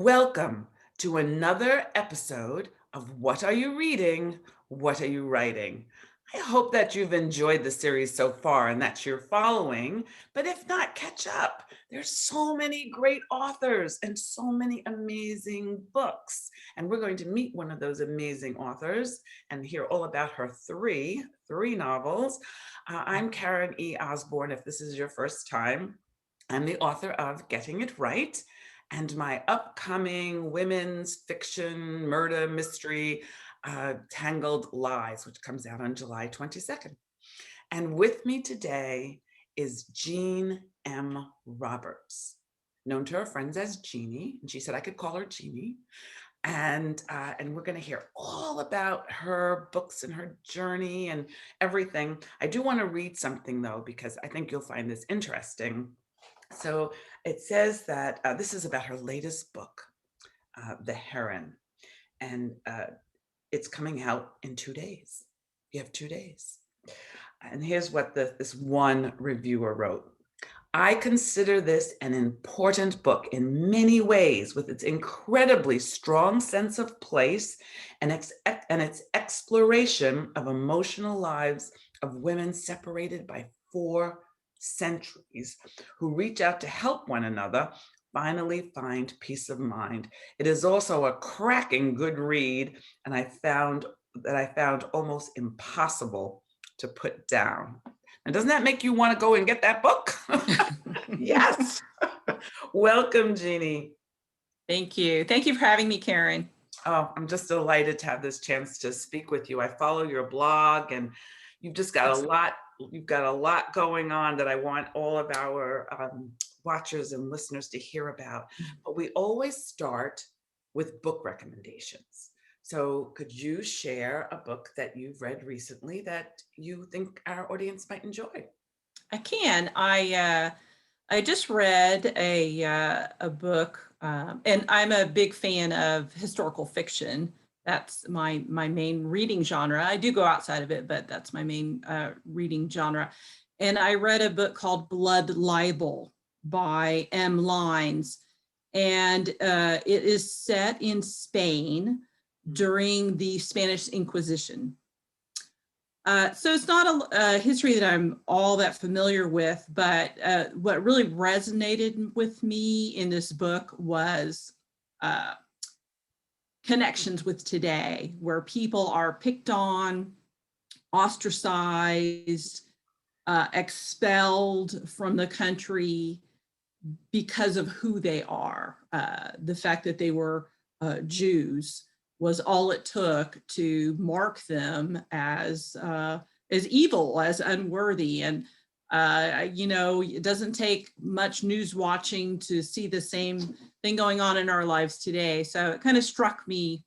Welcome to another episode of What Are You Reading? What Are You Writing? I hope that you've enjoyed the series so far and that you're following, but if not, catch up. There's so many great authors and so many amazing books. And we're going to meet one of those amazing authors and hear all about her three novels. I'm Karen E. Osborne, if this is your first time. I'm the author of Getting It Right, and my upcoming women's fiction murder mystery, Tangled Lies, which comes out on July 22nd. And with me today is Jean M. Roberts, known to her friends as Jeannie, and she said I could call her Jeannie. And we're going to hear all about her books and her journey and everything. I do want to read something though, because I think you'll find this interesting. So it says that this is about her latest book, The Heron, and it's coming out in 2 days. You have 2 days. And here's what this one reviewer wrote. I consider this an important book in many ways, with its incredibly strong sense of place and its exploration of emotional lives of women separated by 4 centuries who reach out to help one another finally find peace of mind. It is also a cracking good read, and I found almost impossible to put down. And doesn't that make you want to go and get that book? Yes. Welcome, Jeannie. Thank you. Thank you for having me, Karen. Oh, I'm just delighted to have this chance to speak with you. I follow your blog, and you've just got a lot. You've got a lot going on that I want all of our watchers and listeners to hear about. But we always start with book recommendations. So could you share a book that you've read recently that you think our audience might enjoy? I can. I just read a book, and I'm a big fan of historical fiction. That's my main reading genre. I do go outside of it, but that's my main reading genre. And I read a book called Blood Libel by M Lynes, and it is set in Spain during the Spanish Inquisition. So it's not a history that I'm all that familiar with, but what really resonated with me in this book was connections with today, where people are picked on, ostracized, expelled from the country because of who they are. The fact that they were Jews was all it took to mark them as evil, as unworthy. And it doesn't take much news watching to see the same thing going on in our lives today. So it kind of struck me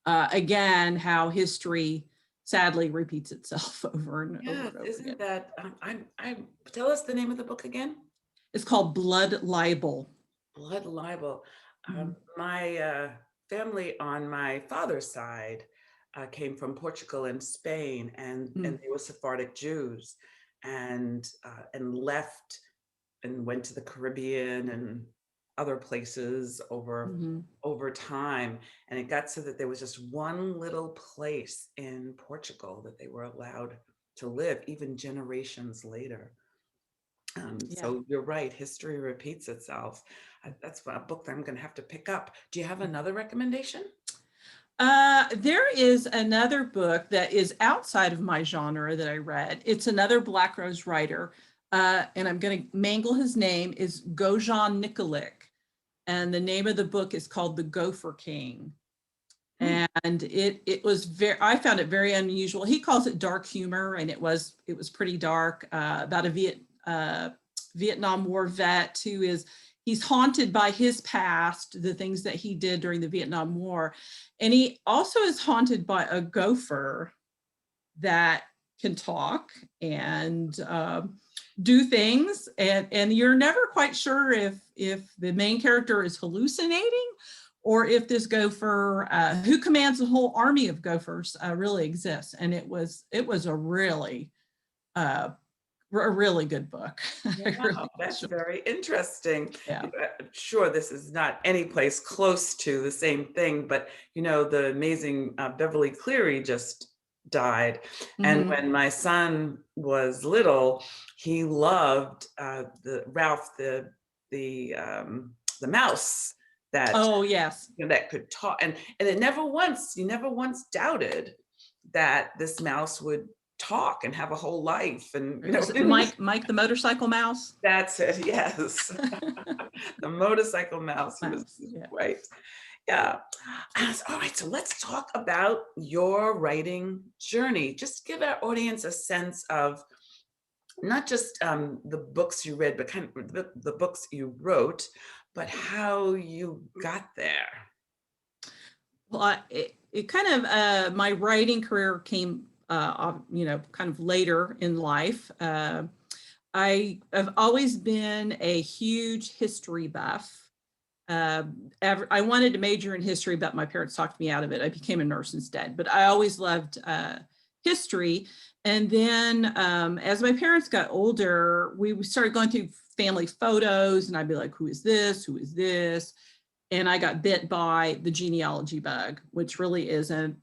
again how history sadly repeats itself over and over and over Isn't again. that tell us the name of the book again? It's called Blood Libel. Blood Libel. My family on my father's side came from Portugal and Spain, and they were Sephardic Jews, and left and went to the Caribbean and other places over time. And it got so that there was just one little place in Portugal that they were allowed to live, even generations later. So you're right, history repeats itself. That's a book that I'm going to have to pick up. Do you have another recommendation? There is another book that is outside of my genre that I read. It's another Black Rose writer, and I'm going to mangle his name, is Gojan Nikolich. And the name of the book is called The Gopher King. And it was I found it very unusual. He calls it dark humor, and it was pretty dark, about a Vietnam War vet he's haunted by his past, the things that he did during the Vietnam War. And he also is haunted by a gopher that can talk and do things. And you're never quite sure if the main character is hallucinating or if this gopher, who commands a whole army of gophers, really exists. And it was a really A really good book. I Wow, really that's enjoyed. very interesting. Yeah. I'm sure this is not any place close to the same thing, but the amazing Beverly Cleary just died. And Hmm. when my son was little, he loved the Ralph, the mouse that Oh yes. that could talk, and it never once, you never once doubted that this mouse would talk and have a whole life, and Is it Mike the motorcycle mouse? that's it, yes. The motorcycle mouse, he was Mouse. Yeah. right. Yeah. All right, so let's talk about your writing journey. Just give our audience a sense of not just the books you read, but kind of the books you wrote, but how you got there. Well, it kind of my writing career came, kind of later in life. I have always been a huge history buff. I wanted to major in history, but my parents talked me out of it. I became a nurse instead. But I always loved history. And then as my parents got older, we started going through family photos, and I'd be like, "Who is this? Who is this?" And I got bit by the genealogy bug, which really is a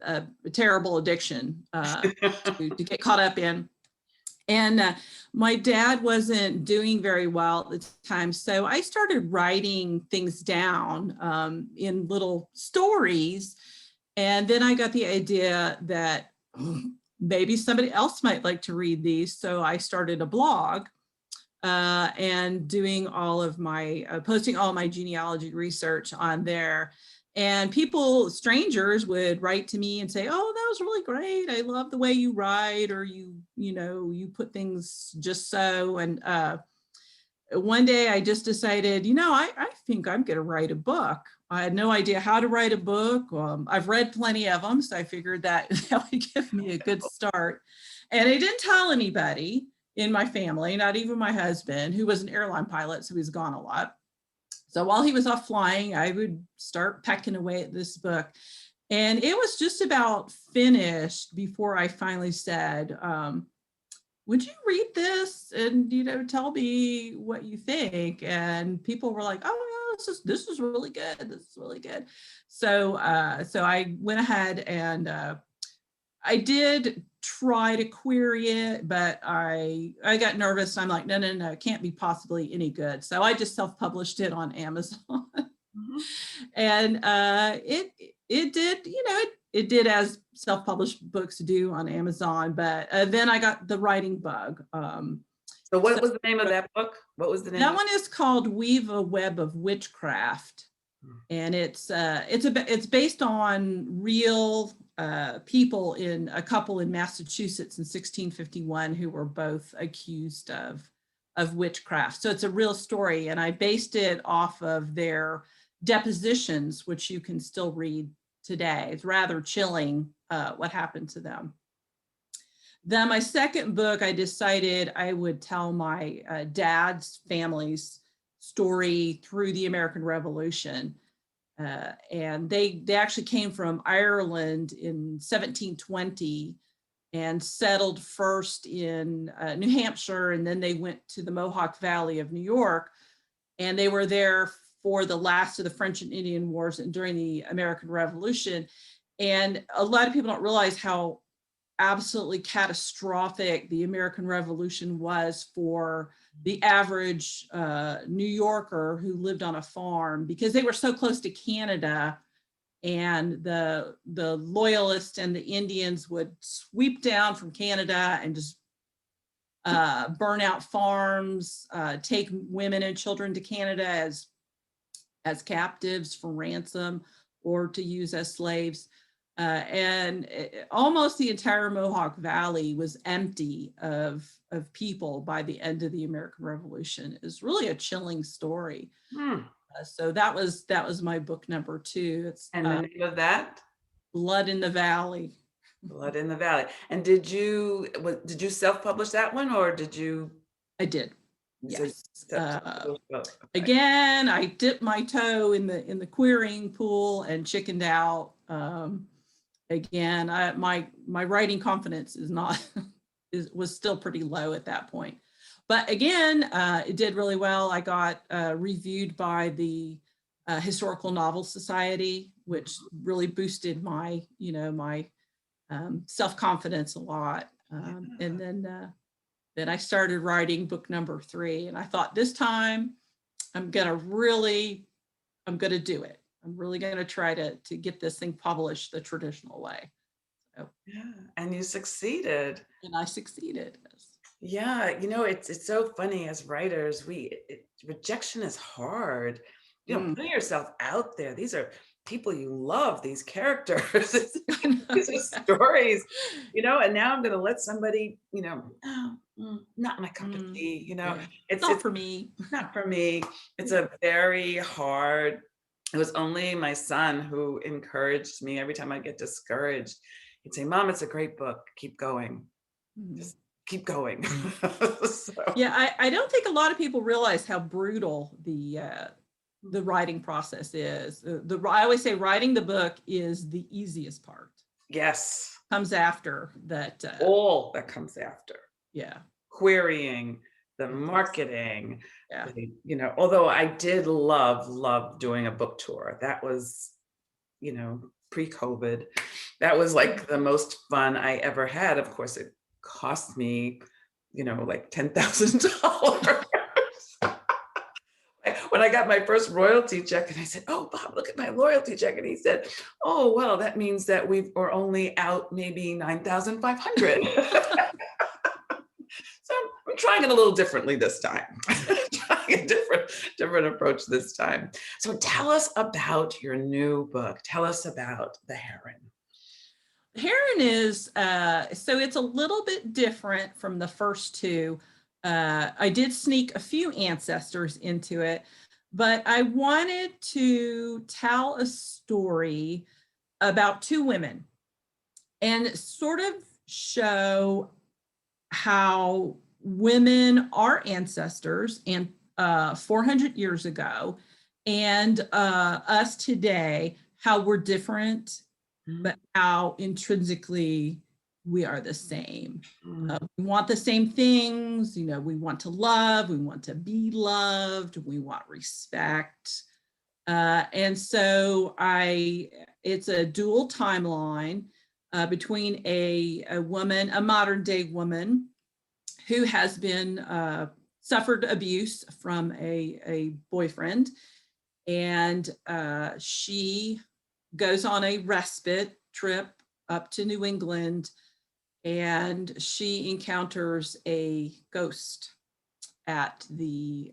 terrible addiction to get caught up in. And my dad wasn't doing very well at the time. So I started writing things down in little stories. And then I got the idea that maybe somebody else might like to read these. So I started a blog and doing all of my posting all my genealogy research on there. And people, strangers, would write to me and say, "Oh, that was really great. I love the way you write, or you put things just so." And one day I just decided, I think I'm going to write a book. I had no idea how to write a book. I've read plenty of them, so I figured that that would give me a good start. And I didn't tell anybody in my family, not even my husband, who was an airline pilot, so he's gone a lot. So while he was off flying, I would start pecking away at this book. And it was just about finished before I finally said, "Would you read this and tell me what you think?" And people were like, "Oh yeah, this is really good. This is really good." So I went ahead and I did try to query it, but I got nervous. I'm like, no, it can't be possibly any good. So I just self-published it on Amazon. Mhm. And it did, it did as self-published books do on Amazon. But then I got the writing bug. So So what was the name of that book? What was the name that of one is called Weave a Web of Witchcraft, it? and it's based on real people, in a couple in Massachusetts in 1651 who were both accused of witchcraft. So it's a real story, and I based it off of their depositions, which you can still read today. It's rather chilling what happened to them. Then my second book, I decided I would tell my dad's family's story through the American Revolution. And they actually came from Ireland in 1720 and settled first in New Hampshire, and then they went to the Mohawk Valley of New York, and they were there for the last of the French and Indian Wars and during the American Revolution. And a lot of people don't realize how absolutely catastrophic the American Revolution was for the average New Yorker who lived on a farm, because they were so close to Canada, and the loyalists and the Indians would sweep down from Canada and just burn out farms, take women and children to Canada as captives for ransom or to use as slaves. And almost the entire Mohawk Valley was empty of people by the end of the American Revolution. It's really a chilling story. Hmm. So that was my book number two. It's And the name of that? Blood in the Valley. Blood in the Valley. And did you self-publish that one, or did you I did, so yes. self-publish both? Okay. Again, I dipped my toe in the querying pool and chickened out. Again, my writing confidence is not was still pretty low at that point. But again, it did really well. I got reviewed by the Historical Novel Society, which really boosted my, my self-confidence a lot. And then I started writing book number 3, and I thought this time I'm going to do it. I'm really going to try to get this thing published the traditional way. So, Yeah, and you succeeded. and I succeeded. Yeah, it's so funny as writers, rejection is hard. Mm. Putting yourself out there. These are people you love, these characters. These are stories, and now I'm gonna let somebody, "Oh, not my cup of Mm, tea," yeah. It's Not for me. not for me. It's Yeah. a very hard. It was only my son who encouraged me every time I get discouraged. He'd say, "Mom, it's a great book. Keep going. Mhm. Just keep going." So, Yeah, I don't think a lot of people realize how brutal the writing process is. I always say writing the book is the easiest part. yes, Comes after that. all that comes after. Yeah, Querying, the it is. marketing, Yeah. although I did love doing a book tour. That was, pre-COVID. That was like the most fun I ever had. Of course, it cost me, like $10,000. When I got my first royalty check, and I said, "Oh, Bob, look at my loyalty check." And he said, "Oh, well, that means that we're only out maybe 9,500." So I'm trying it a little differently this time. Trying a different approach this time. So tell us about your new book. Tell us about the Heron. Heron is so it's a little bit different from the first two. I did sneak a few ancestors into it, but I wanted to tell a story about 2 women and sort of show how women are ancestors and 400 years ago, and us today, how we're different, Mhm. but how intrinsically we are the same. Mm. We want the same things, we want to love, we want to be loved, we want respect. And so it's a dual timeline between a woman, a modern day woman who has been suffered abuse from a boyfriend, and she goes on a respite trip up to New England, and she encounters a ghost at the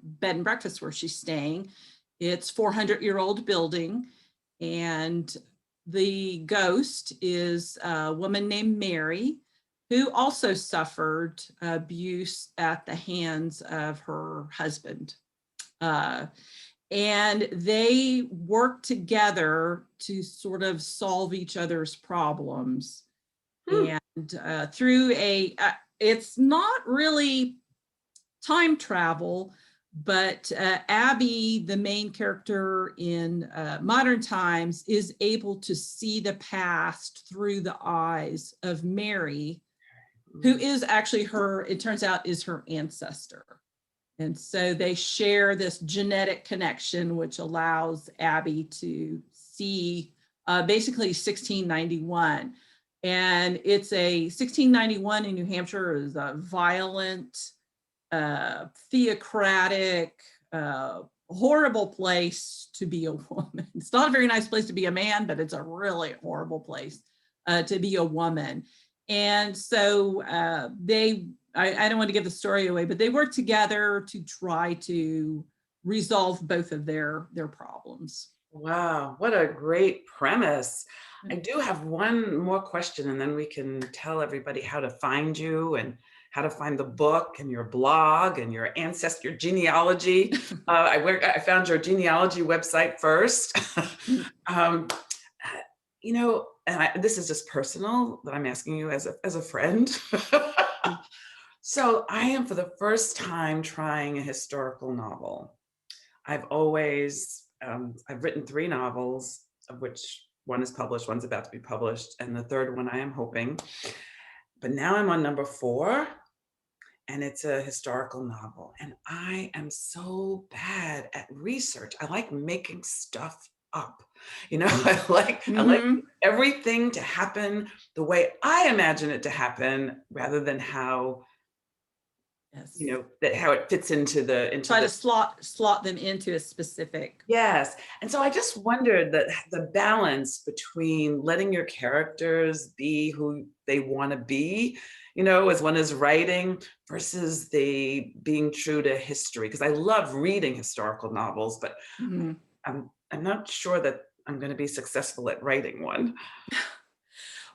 bed and breakfast where she's staying. It's 400-year-old building, and the ghost is a woman named Mary, who also suffered abuse at the hands of her husband. Uh, and they work together to sort of solve each other's problems. Hmm. And through it's not really time travel, but Abby, the main character in modern times, is able to see the past through the eyes of Mary, who is actually it turns out, is her ancestor. And so they share this genetic connection, which allows Abby to see basically 1691. And it's a 1691 in New Hampshire is a violent, theocratic, horrible place to be a woman. It's not a very nice place to be a man, but it's a really horrible place to be a woman. And so I don't want to give the story away, but they work together to try to resolve both of their problems. Wow, what a great premise. I do have one more question, and then we can tell everybody how to find you and how to find the book and your blog and your ancestor genealogy. I found your genealogy website first. um, and this is just personal that I'm asking you as a friend. So I am for the first time trying a historical novel. I've written 3 novels, of which one is published, one's about to be published, and the third one I am hoping. But now I'm on number 4, and it's a historical novel. And I am so bad at research. I like making stuff up. I like Hmm. everything to happen the way I imagine it to happen, rather than Yes. how it fits into Try the. to slot them into a specific. Yes. And so I just wondered that the balance between letting your characters be who they want to be, as one is writing, versus the being true to history. Because I love reading historical novels, but Mhm. I'm not sure that I'm going to be successful at writing one.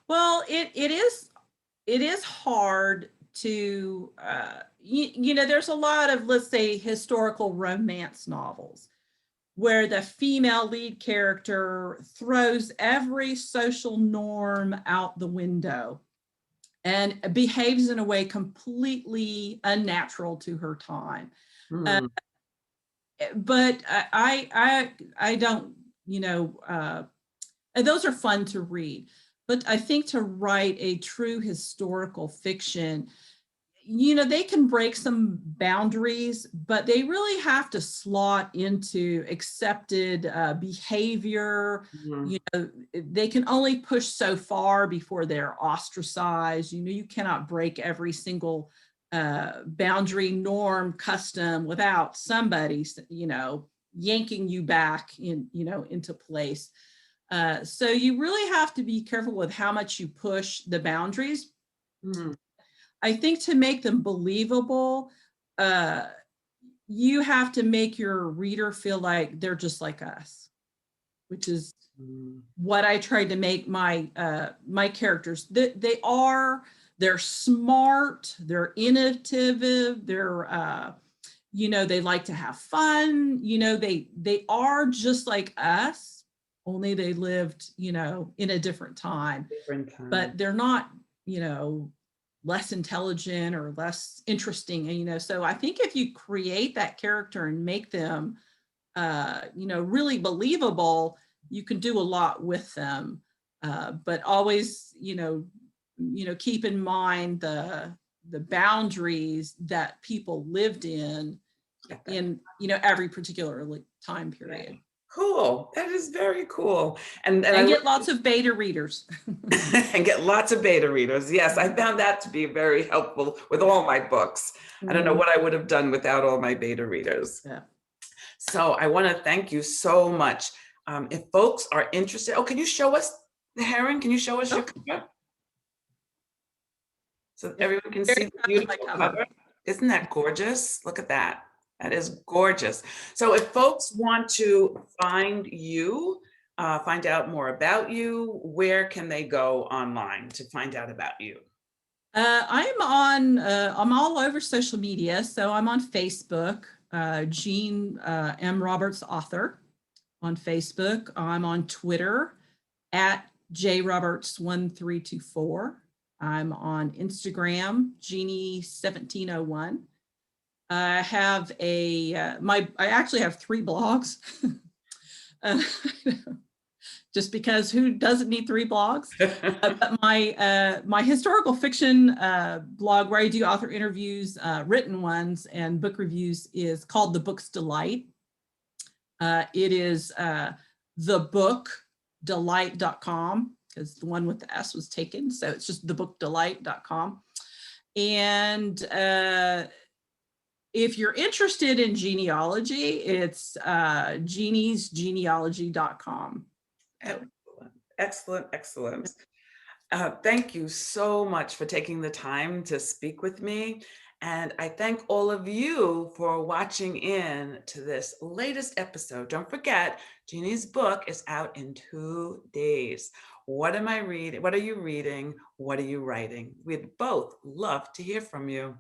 Well, it is hard to there's a lot of, let's say, historical romance novels where the female lead character throws every social norm out the window and behaves in a way completely unnatural to her time. Uh, Hmm. but I don't, and those are fun to read. But I think to write a true historical fiction, they can break some boundaries, but they really have to slot into accepted behavior. Hmm. They can only push so far before they're ostracized. You cannot break every single boundary, norm, custom without somebody, yanking you back into place. So you really have to be careful with how much you push the boundaries. Hmm. I think to make them believable, uh, you have to make your reader feel like they're just like us, which is Hmm. what I tried to make my characters. They're smart, they're innovative, they like to have fun. They are just like us, only they lived in a different time, Different time. but they're not you know less intelligent or less interesting. And so I think if you create that character and make them really believable, you can do a lot with them. But always keep in mind the boundaries that people lived At that. in every particular time Yeah. period. Cool. That is very cool. And I And get lots of beta readers. and get lots of beta readers. Yes, I found that to be very helpful with all my books. I don't know Mhm. what I would have done without all my beta readers. Yeah. So I want to thank you so much. If folks are interested, can you show us the Heron? Can you show us your Oh, cover so yeah. everyone can see Very the proud of my beautiful cover. cover? Isn't that gorgeous? Look at that. That is gorgeous. So if folks want to find you, find out more about you, where can they go online to find out about you? I'm all over social media. So I'm on Facebook, Jean M. Roberts author on Facebook. I'm on Twitter at jroberts1324. I'm on Instagram, Jeannie1701. I actually have 3 blogs. uh, just because who doesn't need 3 blogs? But my historical fiction blog, where I do author interviews, written ones, and book reviews, is called The Book's Delight. It is thebookdelight.com, because the one with the S was taken. So it's just thebookdelight.com. And if you're interested in genealogy, it's geniesgenealogy.com. So, Excellent, excellent, excellent. Thank you so much for taking the time to speak with me. And I thank all of you for watching in to this latest episode. Don't forget, Jeannie's book is out in 2 days. What am I reading? What are you reading? What are you writing? We'd both love to hear from you.